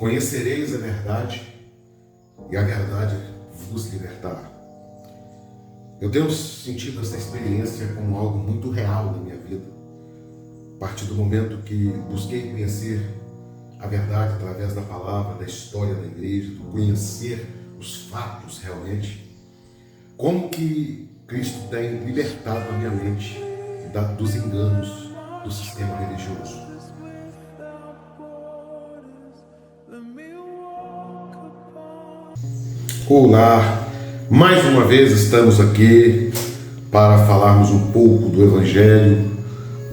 Conhecereis a verdade, e a verdade vos libertará. Eu tenho sentido essa experiência como algo muito real na minha vida. A partir do momento que busquei conhecer a verdade através da palavra, da história da igreja, do conhecer os fatos realmente, como que Cristo tem libertado a minha mente dos enganos do sistema religioso. Olá, mais uma vez estamos aqui para falarmos um pouco do Evangelho,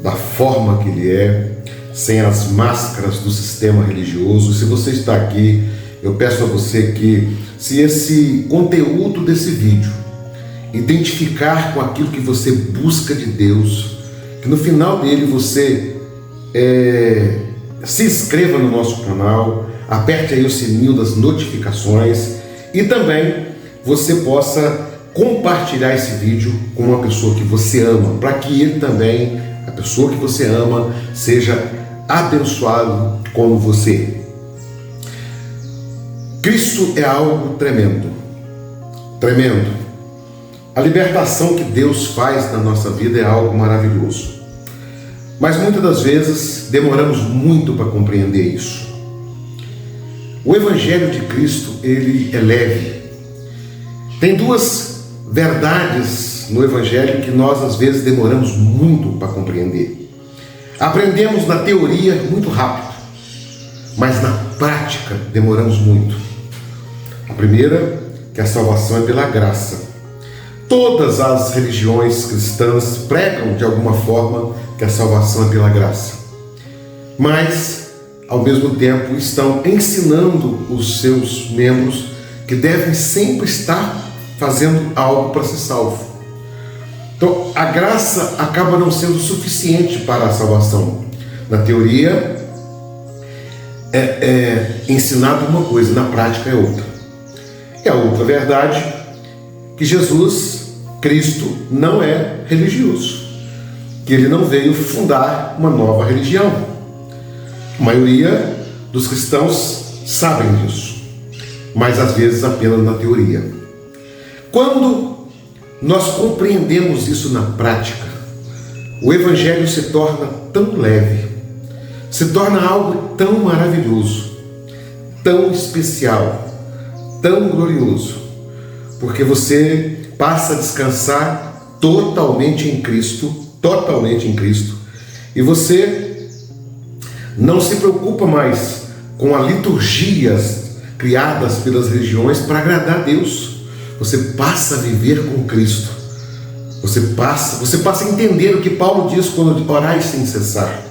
da forma que ele é, sem as máscaras do sistema religioso. Se você está aqui, eu peço a você que, se esse conteúdo desse vídeo identificar com aquilo que você busca de Deus, que no final dele você se inscreva no nosso canal, aperte aí o sininho das notificações e também você possa compartilhar esse vídeo com uma pessoa que você ama, para que ele também, a pessoa que você ama, seja abençoado como você. Cristo é algo tremendo, tremendo. A libertação que Deus faz na nossa vida é algo maravilhoso. Mas muitas das vezes demoramos muito para compreender isso. O Evangelho de Cristo, ele é leve. Tem duas verdades no Evangelho que nós às vezes demoramos muito para compreender. Aprendemos na teoria muito rápido, mas na prática demoramos muito. A primeira, que a salvação é pela graça. Todas as religiões cristãs pregam de alguma forma que a salvação é pela graça, mas ao mesmo tempo estão ensinando os seus membros que devem sempre estar fazendo algo para ser salvo. Então a graça acaba não sendo suficiente para a salvação. Na teoria é ensinado uma coisa, na prática é outra. E a outra verdade, que Jesus, Cristo, não é religioso, que ele não veio fundar uma nova religião. A maioria dos cristãos sabem disso, mas às vezes apenas na teoria. Quando nós compreendemos isso na prática, o Evangelho se torna tão leve, se torna algo tão maravilhoso, tão especial, tão glorioso, porque você passa a descansar totalmente em Cristo, e você não se preocupa mais com as liturgias criadas pelas religiões para agradar a Deus. Você passa a viver com Cristo. Você passa a entender o que Paulo diz quando orai sem cessar.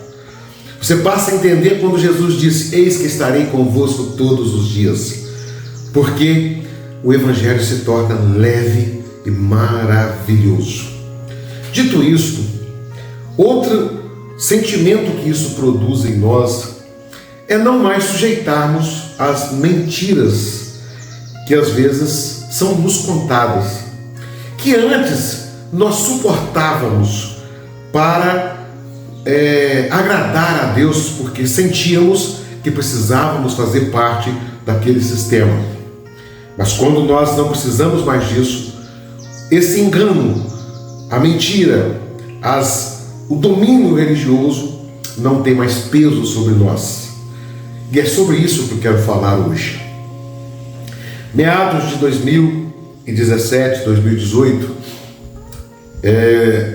Você passa a entender quando Jesus disse: eis que estarei convosco todos os dias. Porque o Evangelho se torna leve e maravilhoso. Dito isto, outro sentimento que isso produz em nós é não mais sujeitarmos às mentiras que às vezes são nos contadas, que antes nós suportávamos para agradar a Deus, porque sentíamos que precisávamos fazer parte daquele sistema. Mas quando nós não precisamos mais disso, esse engano, a mentira, o domínio religioso não tem mais peso sobre nós. E é sobre isso que eu quero falar hoje. Meados de 2017, 2018,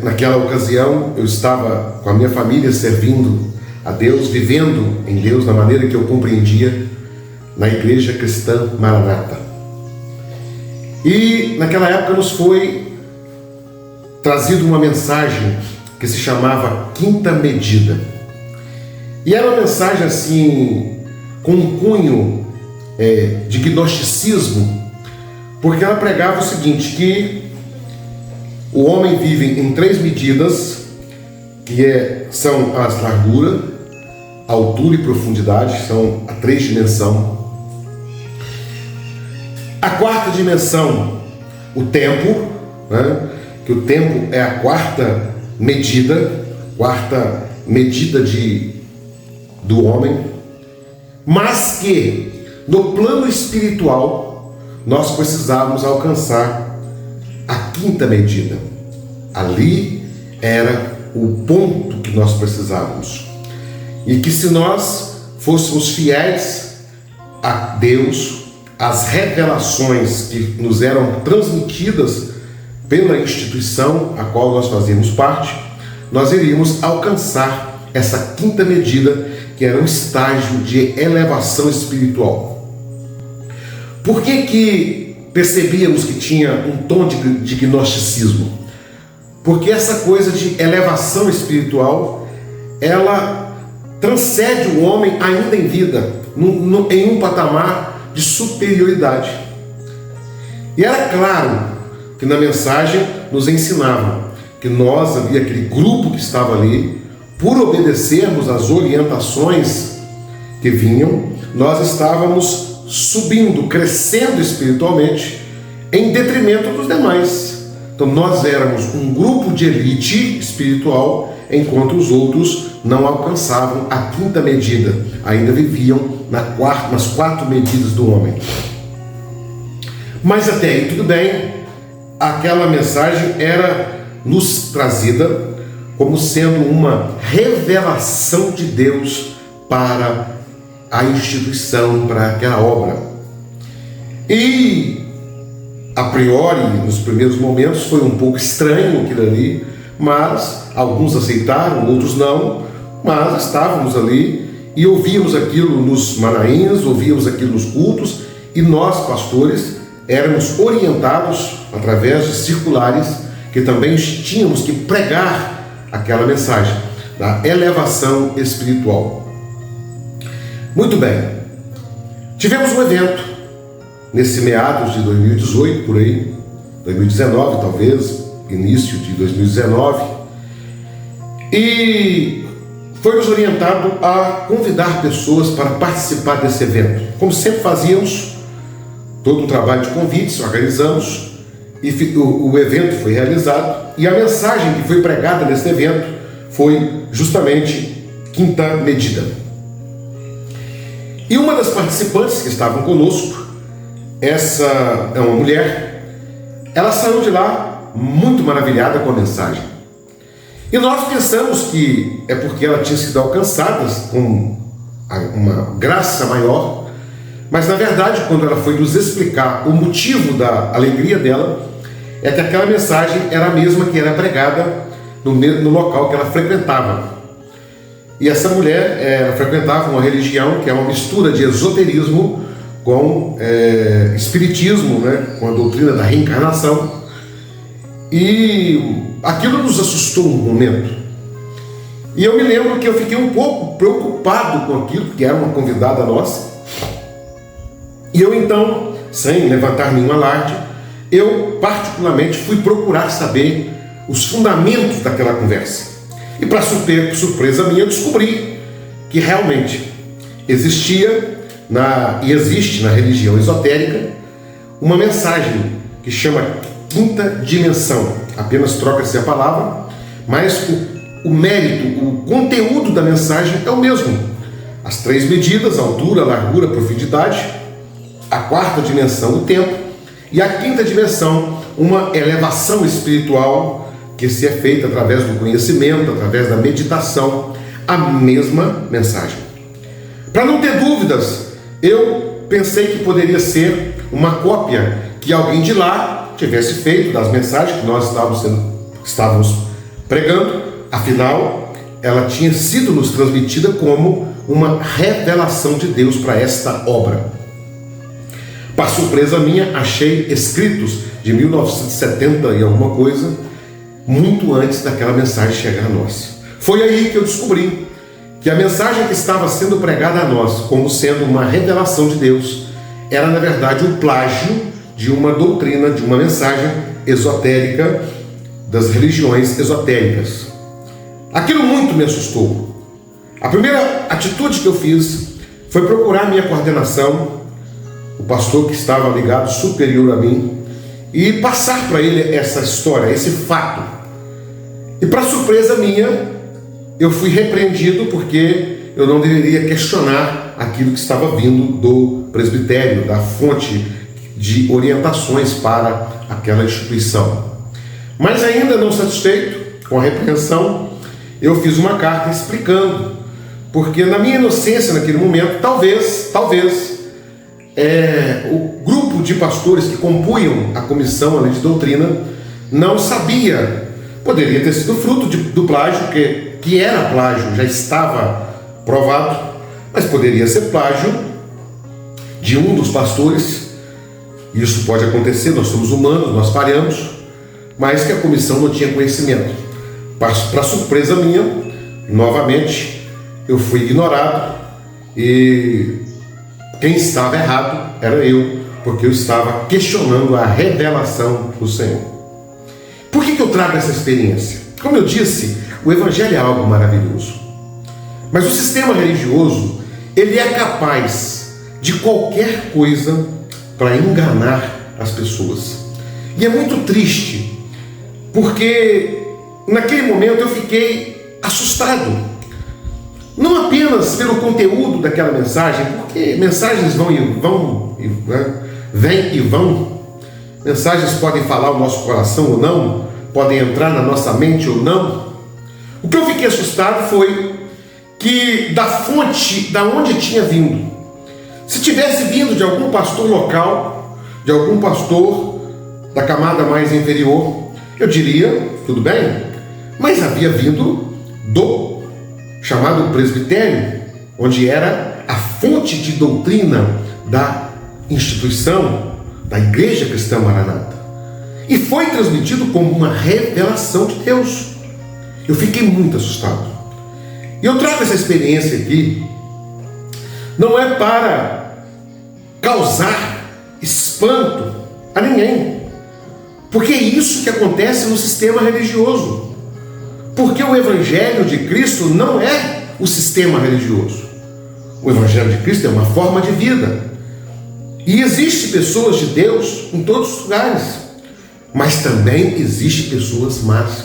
naquela ocasião eu estava com a minha família servindo a Deus, vivendo em Deus da maneira que eu compreendia, na Igreja Cristã Maranata. E naquela época nos foi trazido uma mensagem que se chamava Quinta Medida. E era uma mensagem assim, com um cunho de gnosticismo, porque ela pregava o seguinte, que o homem vive em 3 medidas, que são as largura, altura e profundidade, são a 3 dimensões. A 4ª dimensão, o tempo, né? Que o tempo é a 4ª medida do homem, mas que no plano espiritual, nós precisávamos alcançar a quinta medida. Ali era o ponto que nós precisávamos. E que se nós fôssemos fiéis a Deus, às revelações que nos eram transmitidas pela instituição a qual nós fazíamos parte, nós iríamos alcançar essa quinta medida, que era um estágio de elevação espiritual. Por que percebíamos que tinha um tom de gnosticismo? Porque essa coisa de elevação espiritual, ela transcende o homem ainda em vida, em um patamar de superioridade. E era claro que na mensagem nos ensinava que nós, havia aquele grupo que estava ali, por obedecermos às orientações que vinham, nós estávamos subindo, crescendo espiritualmente, em detrimento dos demais. Então nós éramos um grupo de elite espiritual, enquanto os outros não alcançavam a quinta medida, ainda viviam nas 4 medidas do homem. Mas até aí tudo bem, aquela mensagem era nos trazida como sendo uma revelação de Deus para a instituição, para aquela obra. E, a priori, nos primeiros momentos, foi um pouco estranho aquilo ali, mas alguns aceitaram, outros não, mas estávamos ali e ouvíamos aquilo nos manaíns, ouvíamos aquilo nos cultos, e nós, pastores, éramos orientados através de circulares que também tínhamos que pregar aquela mensagem da elevação espiritual. Muito bem, tivemos um evento nesse meados de 2018, por aí, 2019 talvez, início de 2019, e foi nos orientado a convidar pessoas para participar desse evento. Como sempre fazíamos, todo um trabalho de convites, organizamos, e o evento foi realizado, e a mensagem que foi pregada nesse evento foi justamente quinta medida. E uma das participantes que estavam conosco, essa é uma mulher, ela saiu de lá muito maravilhada com a mensagem. E nós pensamos que é porque ela tinha sido alcançada com uma graça maior, mas na verdade, quando ela foi nos explicar o motivo da alegria dela, é que aquela mensagem era a mesma que era pregada no local que ela frequentava. E essa mulher frequentava uma religião que é uma mistura de esoterismo com espiritismo, né, com a doutrina da reencarnação. E aquilo nos assustou um momento. E eu me lembro que eu fiquei um pouco preocupado com aquilo, porque era uma convidada nossa. E eu então, sem levantar nenhum alarde, eu particularmente fui procurar saber os fundamentos daquela conversa. E para surpresa minha, eu descobri que realmente existia e existe na religião esotérica uma mensagem que chama quinta dimensão. Apenas troca-se a palavra, mas o mérito, o conteúdo da mensagem é o mesmo. As 3 medidas, altura, largura, profundidade, a 4ª dimensão, o tempo, e a 5ª dimensão, uma elevação espiritual que se é feita através do conhecimento, através da meditação, a mesma mensagem. Para não ter dúvidas, eu pensei que poderia ser uma cópia que alguém de lá tivesse feito das mensagens que nós estávamos pregando. Afinal, ela tinha sido nos transmitida como uma revelação de Deus para esta obra. Para surpresa minha, achei escritos de 1970 e alguma coisa, muito antes daquela mensagem chegar a nós. Foi aí que eu descobri que a mensagem que estava sendo pregada a nós, como sendo uma revelação de Deus, era na verdade um plágio de uma doutrina, de uma mensagem esotérica das religiões esotéricas. Aquilo muito me assustou. A primeira atitude que eu fiz foi procurar minha coordenação, o pastor que estava ligado superior a mim, e passar para ele essa história, esse fato. E para surpresa minha, eu fui repreendido porque eu não deveria questionar aquilo que estava vindo do presbitério, da fonte de orientações para aquela instituição. Mas ainda não satisfeito com a repreensão, eu fiz uma carta explicando, porque na minha inocência naquele momento, talvez o grupo de pastores que compunham a comissão, a lei de doutrina, não sabia. Poderia ter sido fruto do plágio, que era plágio, já estava provado, mas poderia ser plágio de um dos pastores. Isso pode acontecer, nós somos humanos, nós falhamos, mas que a comissão não tinha conhecimento. Para surpresa minha, novamente, eu fui ignorado e quem estava errado era eu, porque eu estava questionando a revelação do Senhor. Por que eu trago essa experiência? Como eu disse, o Evangelho é algo maravilhoso, mas o sistema religioso, ele é capaz de qualquer coisa para enganar as pessoas. E é muito triste, porque naquele momento eu fiquei assustado, não apenas pelo conteúdo daquela mensagem, porque mensagens vêm e vão, mensagens podem falar o nosso coração ou não, podem entrar na nossa mente ou não. O que eu fiquei assustado foi que da fonte, da onde tinha vindo, se tivesse vindo de algum pastor local, de algum pastor da camada mais inferior, eu diria, tudo bem, mas havia vindo do chamado presbitério, onde era a fonte de doutrina da instituição, da Igreja Cristã Maranata. E foi transmitido como uma revelação de Deus. Eu fiquei muito assustado. E eu trago essa experiência aqui, não é para causar espanto a ninguém, porque é isso que acontece no sistema religioso. Porque o Evangelho de Cristo não é o sistema religioso. O Evangelho de Cristo é uma forma de vida. E existem pessoas de Deus em todos os lugares, mas também existem pessoas más.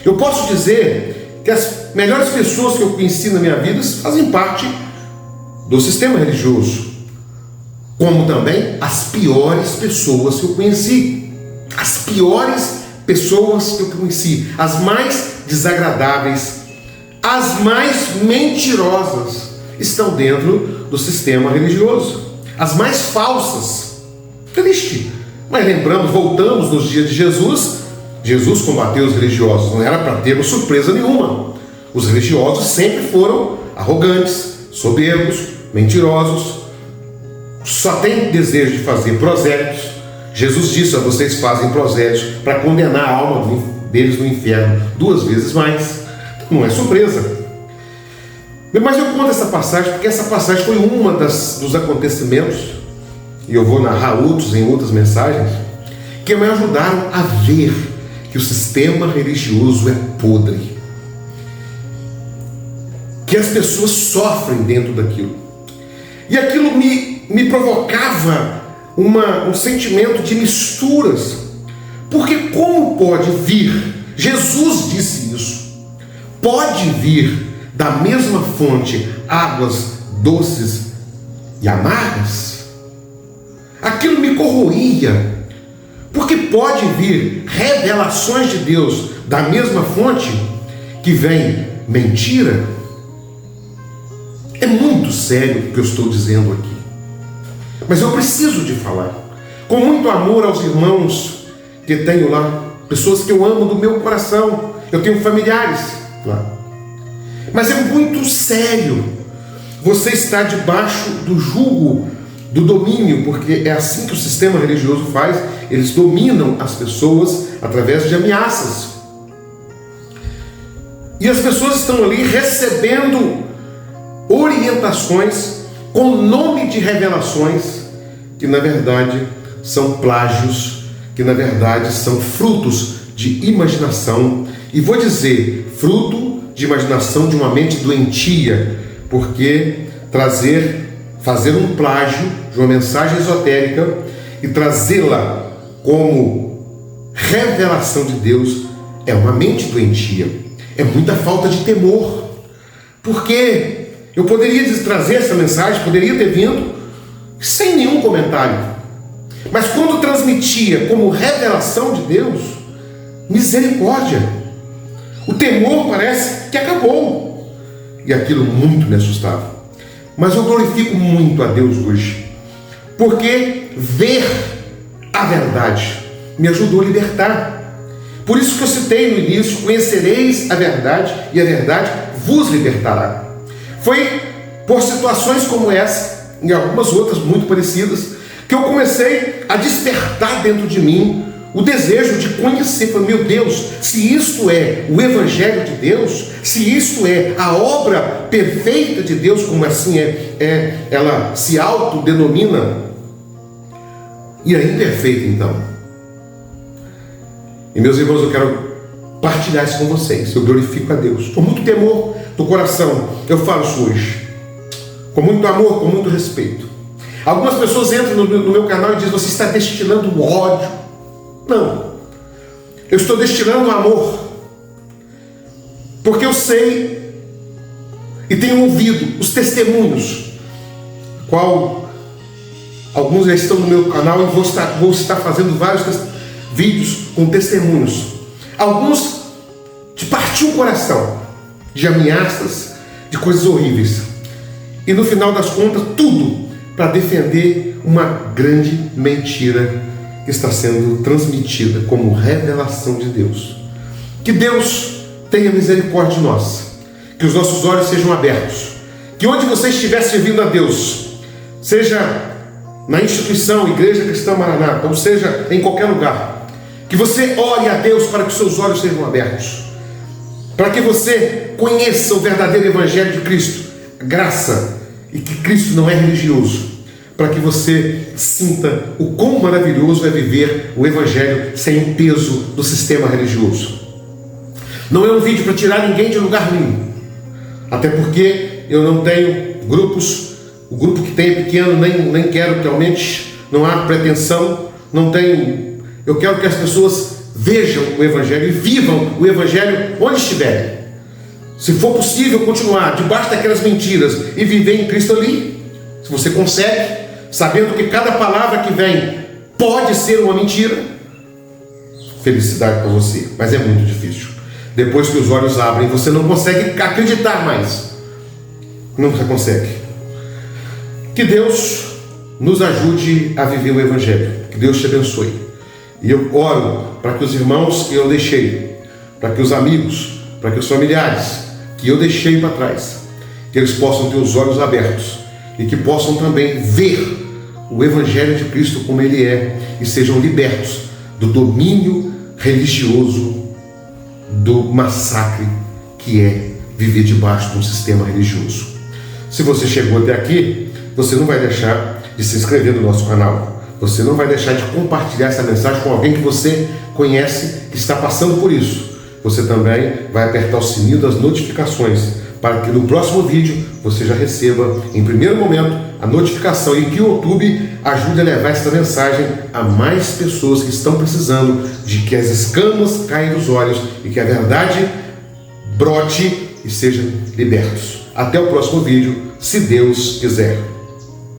Eu posso dizer que as melhores pessoas que eu conheci na minha vida fazem parte do sistema religioso, como também as piores pessoas que eu conheci. As piores pessoas que eu conheci, as mais desagradáveis, as mais mentirosas, estão dentro do sistema religioso. As mais falsas. Triste. Mas lembramos, voltamos nos dias de Jesus. Jesus combateu os religiosos, não era para termos surpresa nenhuma. Os religiosos sempre foram arrogantes, soberbos, mentirosos, só têm desejo de fazer prosélitos. Jesus disse: a vocês fazem prosélitos para condenar a alma deles no inferno 2 vezes mais. Não é surpresa. Mas eu conto essa passagem porque essa passagem foi uma dos acontecimentos, e eu vou narrar outros em outras mensagens, que me ajudaram a ver que o sistema religioso é podre, que as pessoas sofrem dentro daquilo. E aquilo me provocava um sentimento de misturas, porque como pode vir, Jesus disse isso, pode vir da mesma fonte águas doces e amargas? Aquilo me corroía, porque pode vir revelações de Deus da mesma fonte que vem mentira? É muito sério o que eu estou dizendo aqui, mas eu preciso de falar com muito amor aos irmãos que tenho lá, pessoas que eu amo do meu coração. Eu tenho familiares lá, mas é muito sério você estar debaixo do jugo do domínio, porque é assim que o sistema religioso faz. Eles dominam as pessoas através de ameaças, e as pessoas estão ali recebendo orientações com nome de revelações, que na verdade são plágios, que na verdade são frutos de imaginação, e vou dizer, fruto de imaginação de uma mente doentia, porque fazer um plágio de uma mensagem esotérica e trazê-la como revelação de Deus é uma mente doentia, é muita falta de temor, porque Eu poderia trazer essa mensagem, poderia ter vindo sem nenhum comentário. Mas quando transmitia como revelação de Deus, misericórdia. O temor parece que acabou. E aquilo muito me assustava. Mas eu glorifico muito a Deus hoje, porque ver a verdade me ajudou a libertar. Por isso que eu citei no início: conhecereis a verdade e a verdade vos libertará. Foi por situações como essa, e algumas outras muito parecidas, que eu comecei a despertar dentro de mim o desejo de conhecer. Falei, meu Deus, se isto é o Evangelho de Deus, se isto é a obra perfeita de Deus, como assim ela se autodenomina, e é imperfeita então. E meus irmãos, eu quero partilhar isso com vocês. Eu glorifico a Deus com muito temor do coração. Eu falo isso hoje com muito amor, com muito respeito. Algumas pessoas entram no meu canal e dizem: você está destilando ódio. Não, eu estou destilando amor, porque eu sei e tenho ouvido os testemunhos, qual alguns já estão no meu canal, e vou estar fazendo vários vídeos com testemunhos, alguns de partir o coração, de ameaças, de coisas horríveis, e no final das contas tudo para defender uma grande mentira que está sendo transmitida como revelação de Deus. Que Deus tenha misericórdia de nós, que os nossos olhos sejam abertos, que onde você estiver servindo a Deus, seja na instituição Igreja Cristã Maranata, ou seja em qualquer lugar, que você ore a Deus para que os seus olhos sejam abertos, para que você conheça o verdadeiro Evangelho de Cristo, a graça, e que Cristo não é religioso, para que você sinta o quão maravilhoso é viver o Evangelho sem o peso do sistema religioso. Não é um vídeo para tirar ninguém de lugar nenhum, até porque eu não tenho grupos, o grupo que tem é pequeno, nem quero que aumente, não há pretensão, não tem. Eu quero que as pessoas vejam o Evangelho e vivam o Evangelho onde estiverem. Se for possível continuar debaixo daquelas mentiras e viver em Cristo ali, se você consegue, sabendo que cada palavra que vem pode ser uma mentira, felicidade para você, mas é muito difícil. Depois que os olhos abrem, você não consegue acreditar mais. Não consegue. Que Deus nos ajude a viver o Evangelho. Que Deus te abençoe. E eu oro para que os irmãos que eu deixei, para que os amigos, para que os familiares que eu deixei para trás, que eles possam ter os olhos abertos e que possam também ver o Evangelho de Cristo como ele é, e sejam libertos do domínio religioso, do massacre que é viver debaixo de um sistema religioso. Se você chegou até aqui, você não vai deixar de se inscrever no nosso canal, você não vai deixar de compartilhar essa mensagem com alguém que você conhece que está passando por isso. Você também vai apertar o sininho das notificações, para que no próximo vídeo você já receba em primeiro momento a notificação, e que o YouTube ajude a levar essa mensagem a mais pessoas que estão precisando de que as escamas caiam dos olhos e que a verdade brote e sejam libertos. Até o próximo vídeo, se Deus quiser.